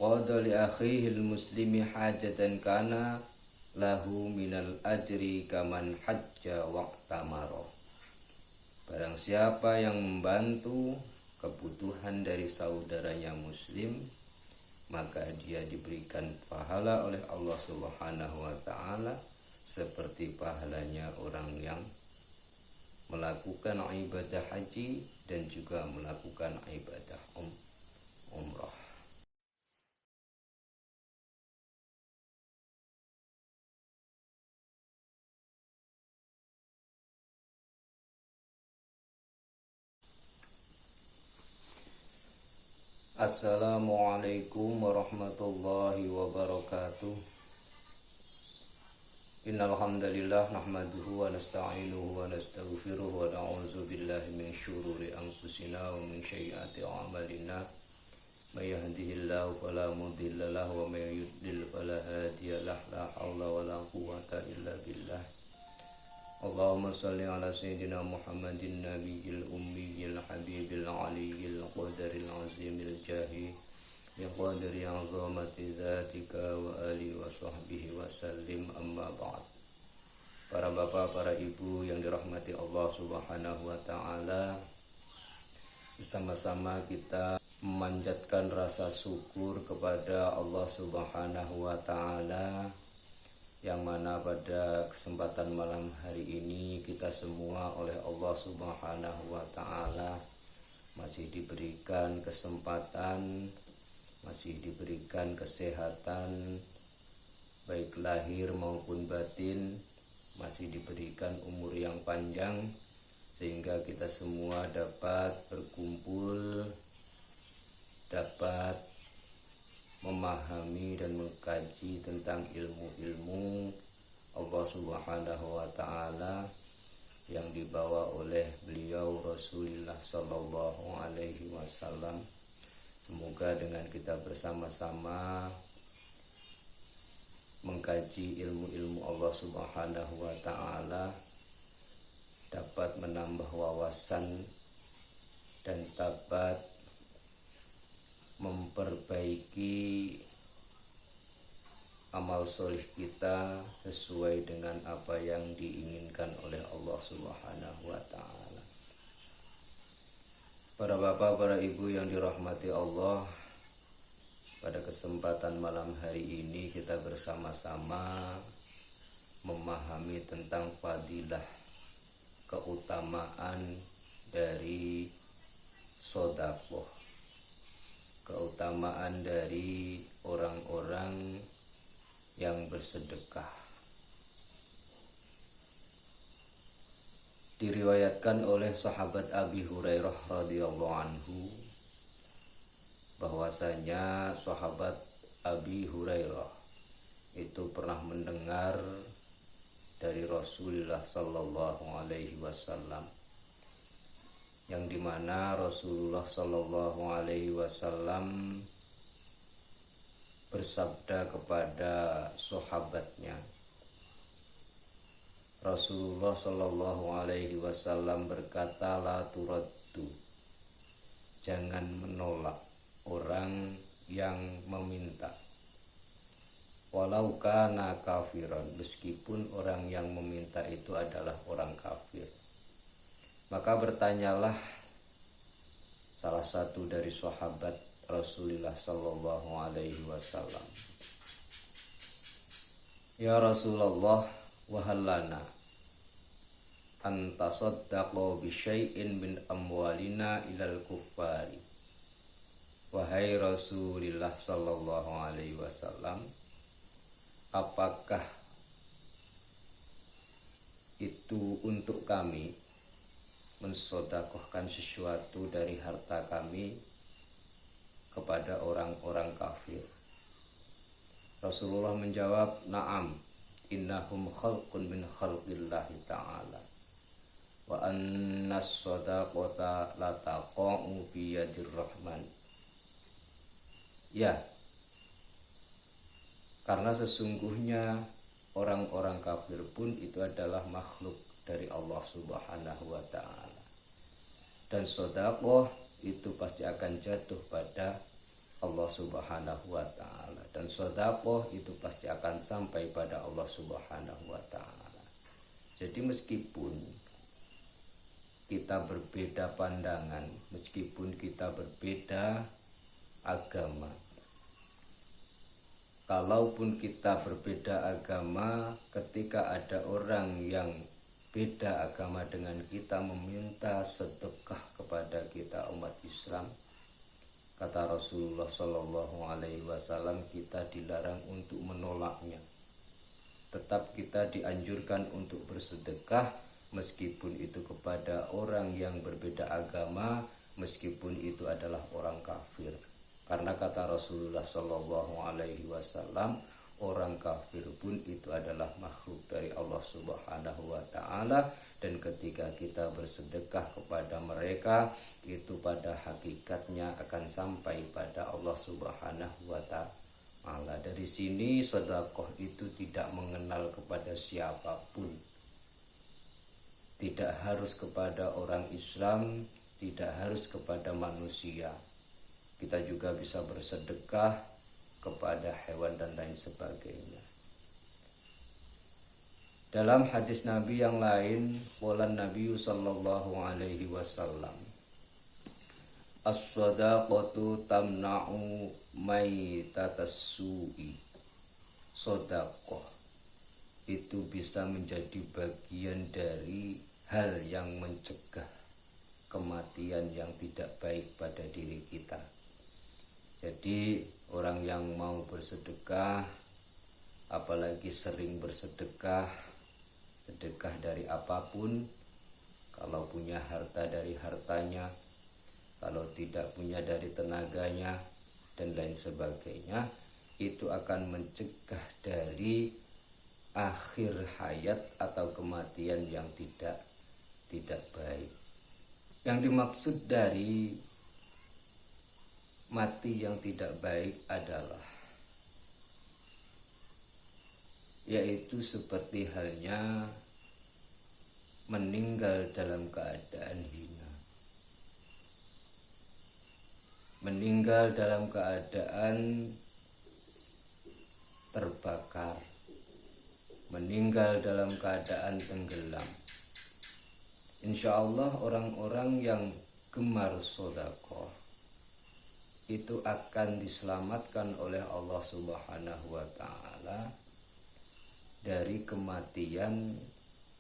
qada li akhihi muslimi hajatan kana lahu minal ajri kaman hajja wa'tamara. Barang siapa yang membantu kebutuhan dari saudaranya muslim, maka dia diberikan pahala oleh Allah Subhanahu wa taala seperti pahalanya orang yang melakukan ibadah haji dan juga melakukan ibadah umrah. Assalamualaikum warahmatullahi wabarakatuh. Innal hamdalillah nahmaduhu wa nasta'inuhu wa nastaghfiruhu wa na'udzu billahi min syururi anfusina wa min sayyiati a'malina. May yahdihillahu fala mudilla lahu wa may yudlil fala hadiya lahu. La haula wa la quwwata illa billah. Allahumma salli ala sayyidina Muhammadin nabiyil ummiyil habibil aliyil qadaril azimil jahi ya qadari azamati zatika wa ali wa sahbihi wa sallim, amma ba'd. Para bapak, para ibu yang dirahmati Allah Subhanahu wa taala, bersama-sama kita memanjatkan rasa syukur kepada Allah Subhanahu wa taala, yang mana pada kesempatan malam hari ini kita semua oleh Allah Subhanahu wa taala masih diberikan kesempatan, masih diberikan kesehatan baik lahir maupun batin, masih diberikan umur yang panjang sehingga kita semua dapat berkumpul, dapat memahami dan mengkaji tentang ilmu-ilmu Allah Subhanahu wa taala yang dibawa oleh beliau Rasulullah sallallahu alaihi wasallam. Semoga dengan kita bersama-sama mengkaji ilmu-ilmu Allah Subhanahu wa taala dapat menambah wawasan dan dapat memperbaiki amal solih kita sesuai dengan apa yang diinginkan oleh Allah Subhanahu wa taala. Para bapak, para ibu yang dirahmati Allah, pada kesempatan malam hari ini kita bersama-sama memahami tentang fadilah, keutamaan dari sedekah, keutamaan dari orang-orang yang bersedekah. Diriwayatkan oleh sahabat Abi Hurairah radhiyallahu anhu bahwasanya sahabat Abi Hurairah itu pernah mendengar dari Rasulullah sallallahu alaihi wasallam, yang dimana Rasulullah sallallahu alaihi wasallam bersabda kepada sahabatnya. Rasulullah sallallahu alaihi wasallam berkata, la turaddu, jangan menolak orang yang meminta, walau kana kafiran, meskipun orang yang meminta itu adalah orang kafir. Maka bertanyalah salah satu dari sahabat Rasulullah sallallahu alaihi wasallam, ya Rasulullah, wahallana antasaddaqa bi syai'in min amwalina ilal kuffari. Wahai Rasulullah sallallahu alaihi wasallam, apakah itu untuk kami mensedekahkan sesuatu dari harta kami kepada orang-orang kafir? Rasulullah menjawab, na'am, innahum khalqun min khalqillahi ta'ala wa annas sadaqata la taqa'u bi yadir rahman. Ya, karena sesungguhnya orang-orang kafir pun itu adalah makhluk dari Allah Subhanahu wa ta'ala, dan sedekah itu pasti akan jatuh pada Allah Subhanahu wa ta'ala. Dan sedekah itu pasti akan sampai pada Allah Subhanahu wa ta'ala. Jadi meskipun kita berbeda pandangan, meskipun kita berbeda agama, kalaupun kita berbeda agama, ketika ada orang yang beda agama dengan kita meminta sedekah kepada kita umat Islam, kata Rasulullah Shallallahu Alaihi Wasallam, kita dilarang untuk menolaknya. Tetap kita dianjurkan untuk bersedekah, meskipun itu kepada orang yang berbeda agama, meskipun itu adalah orang kafir. Karena kata Rasulullah Shallallahu Alaihi Wasallam, orang kafir pun itu adalah makhluk dari Allah Subhanahu wa ta'ala, dan ketika kita bersedekah kepada mereka, itu pada hakikatnya akan sampai pada Allah Subhanahu wa ta'ala. Dari sini sedekah itu tidak mengenal kepada siapapun, tidak harus kepada orang Islam, tidak harus kepada manusia. Kita juga bisa bersedekah kepada hewan dan lain sebagainya. Dalam hadis Nabi yang lain, qala Nabi sallallahu alaihi wasallam, as-shadaqatu tamna'u maitatas su'i. Sedekah itu bisa menjadi bagian dari hal yang mencegah kematian yang tidak baik pada diri kita. Jadi orang yang mau bersedekah, apalagi sering bersedekah, sedekah dari apapun, kalau punya harta dari hartanya, kalau tidak punya dari tenaganya, dan lain sebagainya, itu akan mencegah dari akhir hayat atau kematian yang tidak baik. Yang dimaksud dari mati yang tidak baik adalah yaitu seperti halnya meninggal dalam keadaan hina, meninggal dalam keadaan terbakar, meninggal dalam keadaan tenggelam. Insya Allah orang-orang yang gemar sedekah itu akan diselamatkan oleh Allah Subhanahu wa ta'ala dari kematian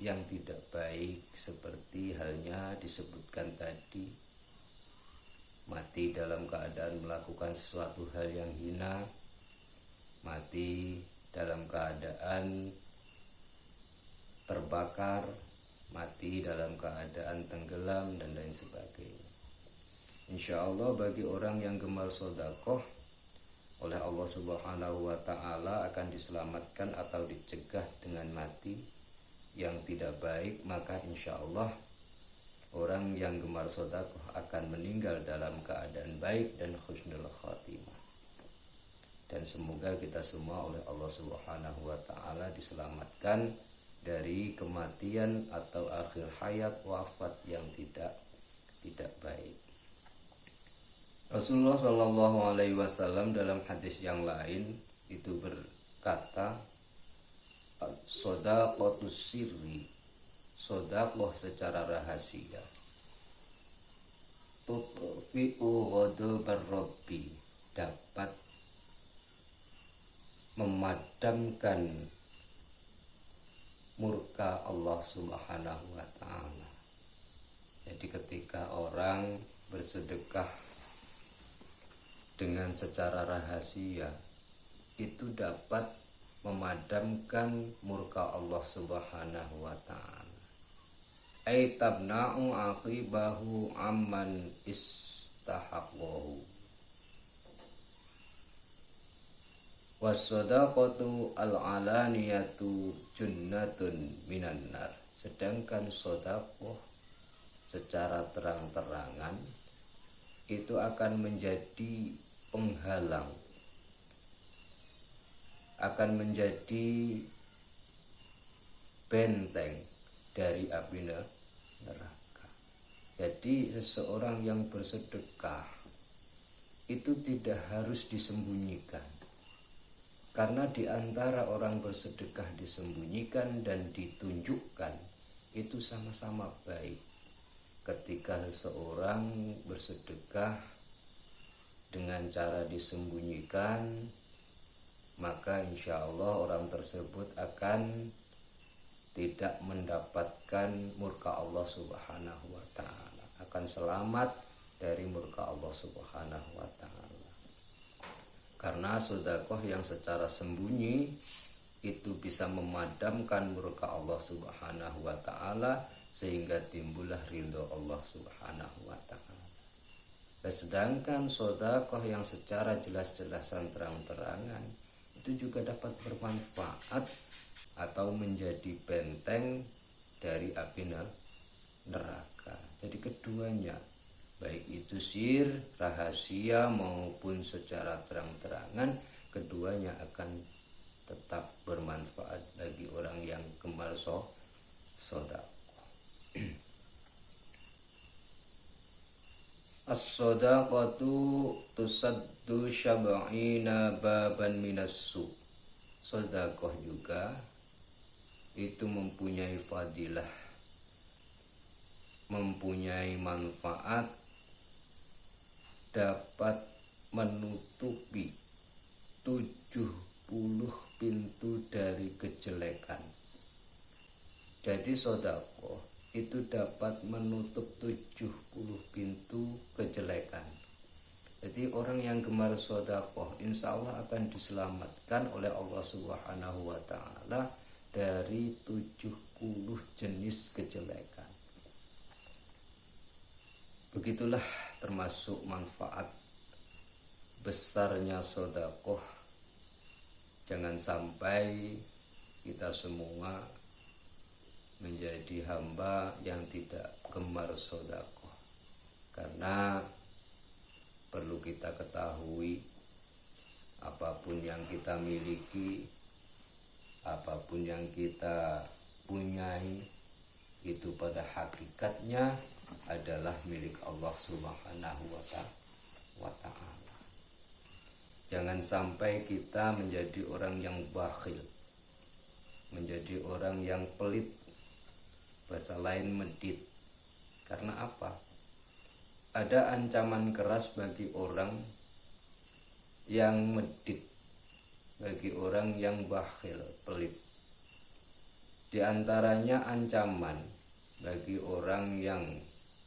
yang tidak baik, seperti halnya disebutkan tadi, mati dalam keadaan melakukan sesuatu hal yang hina, mati dalam keadaan terbakar, mati dalam keadaan tenggelam, dan lain sebagainya. Insya Allah bagi orang yang gemar sedekah, oleh Allah Subhanahu wa ta'ala akan diselamatkan atau dicegah dengan mati yang tidak baik. Maka insya Allah orang yang gemar sedekah akan meninggal dalam keadaan baik dan husnul khatimah. Dan semoga kita semua oleh Allah Subhanahu wa ta'ala diselamatkan dari kematian atau akhir hayat, wafat yang tidak baik. Rasulullah Shallallahu Alaihi Wasallam dalam hadis yang lain itu berkata, shadaqatus sirri, sedekah secara rahasia, tutfi'u ghadabar rabbi, dapat memadamkan murka Allah Subhanahu wa ta'ala. Jadi ketika orang bersedekah dengan secara rahasia, itu dapat memadamkan murka Allah Subhanahu wa ta'ala. Ay tabna'u aqibahu amman istahaqahu. Was-shadaqatu al-alaniyatu junnatun minan nar. Sedangkan sedekah secara terang-terangan itu akan menjadi penghalang, akan menjadi benteng dari api neraka. Jadi seseorang yang bersedekah itu tidak harus disembunyikan. Karena di antara orang bersedekah disembunyikan dan ditunjukkan itu sama-sama baik. Ketika seseorang bersedekah dengan cara disembunyikan, maka insya Allah orang tersebut akan tidak mendapatkan murka Allah Subhanahu wa ta'ala, akan selamat dari murka Allah Subhanahu wa ta'ala. Karena sedekah yang secara sembunyi itu bisa memadamkan murka Allah Subhanahu wa ta'ala, sehingga timbullah ridho Allah Subhanahu wa ta'ala. Sedangkan sedekah yang secara jelas-jelasan terang-terangan itu juga dapat bermanfaat atau menjadi benteng dari api neraka. Jadi keduanya, baik itu sir, rahasia maupun secara terang-terangan, keduanya akan tetap bermanfaat bagi orang yang gemar sedekah. As-shadaqatu tusaddu syab'ina baban minassu. Sedekah juga itu mempunyai fadilah, mempunyai manfaat, dapat menutupi 70 pintu dari kejelekan. Jadi sedekah itu dapat menutup 70 pintu kejelekan. Jadi orang yang gemar sedekah insya Allah akan diselamatkan oleh Allah Subhanahu wa ta'ala dari 70 jenis kejelekan. Begitulah termasuk manfaat besarnya sedekah. Jangan sampai kita semua menjadi hamba yang tidak gemar sedekah. Karena perlu kita ketahui, apapun yang kita miliki, apapun yang kita punyai, itu pada hakikatnya adalah milik Allah Subhanahu wa ta'ala. Jangan sampai kita menjadi orang yang bakhil, menjadi orang yang pelit, bahasa lain medit. Karena apa? Ada ancaman keras bagi orang yang medit, bagi orang yang bakhil, pelit. Di antaranya ancaman bagi orang yang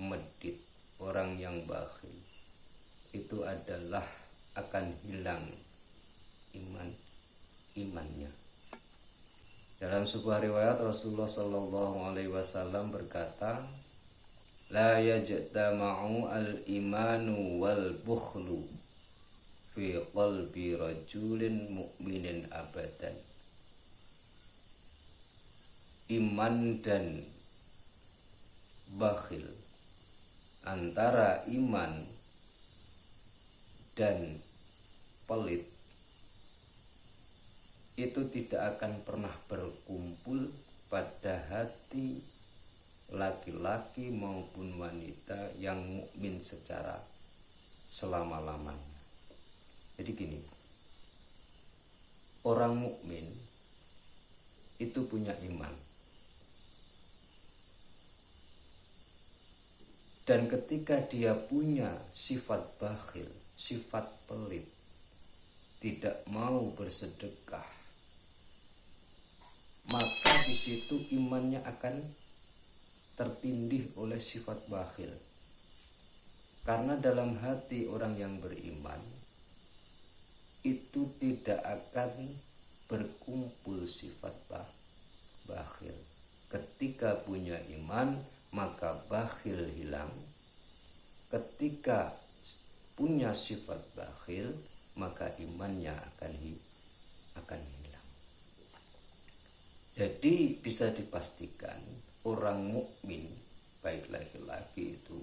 medit, orang yang bakhil, itu adalah akan hilang imannya. Dalam sebuah riwayat Rasulullah Shallallahu Alaihi Wasallam berkata, la yajtama'u al-imanu wal bukhlu fi qalbi rajulin mu'minin abadan. Iman dan bakhil, antara iman dan pelit, itu tidak akan pernah berkumpul pada hati laki-laki maupun wanita yang mukmin secara selama-lamanya. Jadi gini, orang mukmin itu punya iman, dan ketika dia punya sifat bakhil, sifat pelit, tidak mau bersedekah, maka di situ imannya akan tertindih oleh sifat bakhil. Karena dalam hati orang yang beriman itu tidak akan berkumpul sifat bakhil. Ketika punya iman, maka bakhil hilang. Ketika punya sifat bakhil, maka imannya akan hilang. Jadi bisa dipastikan orang mukmin, baik laki-laki itu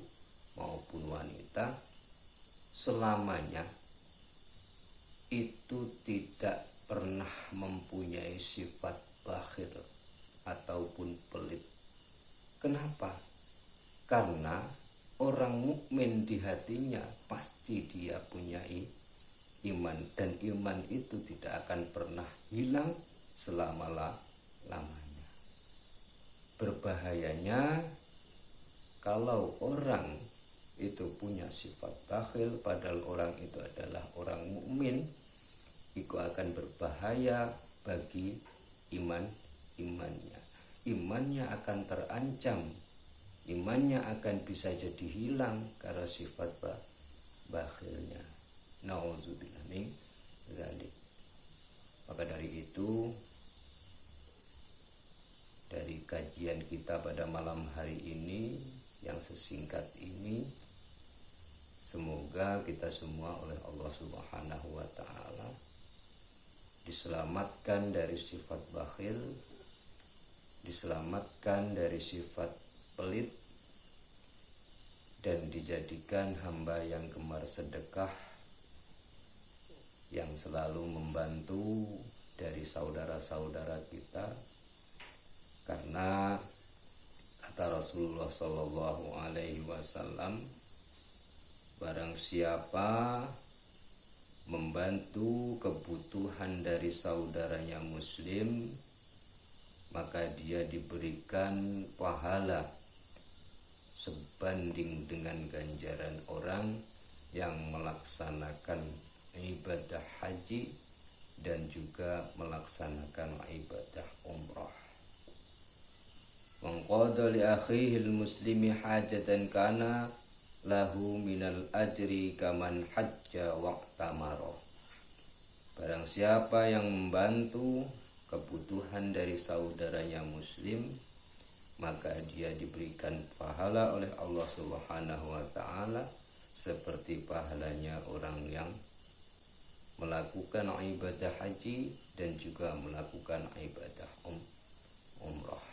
maupun wanita, selamanya itu tidak pernah mempunyai sifat bakhil ataupun pelit. Kenapa? Karena orang mukmin di hatinya pasti dia punya iman, dan iman itu tidak akan pernah hilang selama-lamanya. Berbahayanya kalau orang itu punya sifat bakhil padahal orang itu adalah orang mukmin, itu akan berbahaya bagi imannya. Imannya akan terancam, imannya akan bisa jadi hilang karena sifat bakhilnya. Nauzubillah min dzalik. Maka dari itu, dari kajian kita pada malam hari ini yang sesingkat ini, semoga kita semua oleh Allah Subhanahu wa taala diselamatkan dari sifat bakhil, diselamatkan dari sifat pelit, dan dijadikan hamba yang gemar sedekah, yang selalu membantu dari saudara-saudara kita. Karena kata Rasulullah Shallallahu Alaihi Wasallam, barang siapa membantu kebutuhan dari saudaranya muslim, maka dia diberikan pahala sebanding dengan ganjaran orang yang melaksanakan ibadah haji dan juga melaksanakan ibadah umrah. Man qada li akhihi al-muslimi hajatan kana lahu minal ajri kaman hajja wa'tamara. Barang siapa yang membantu kebutuhan dari saudaranya muslim, maka dia diberikan pahala oleh Allah Subhanahu wa taala seperti pahalanya orang yang melakukan ibadah haji dan juga melakukan ibadah umrah.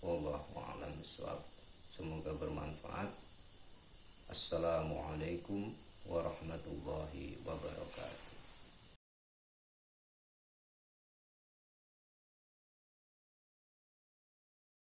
Wallahu a'lam bishawab. Semoga bermanfaat. Assalamualaikum warahmatullahi wabarakatuh.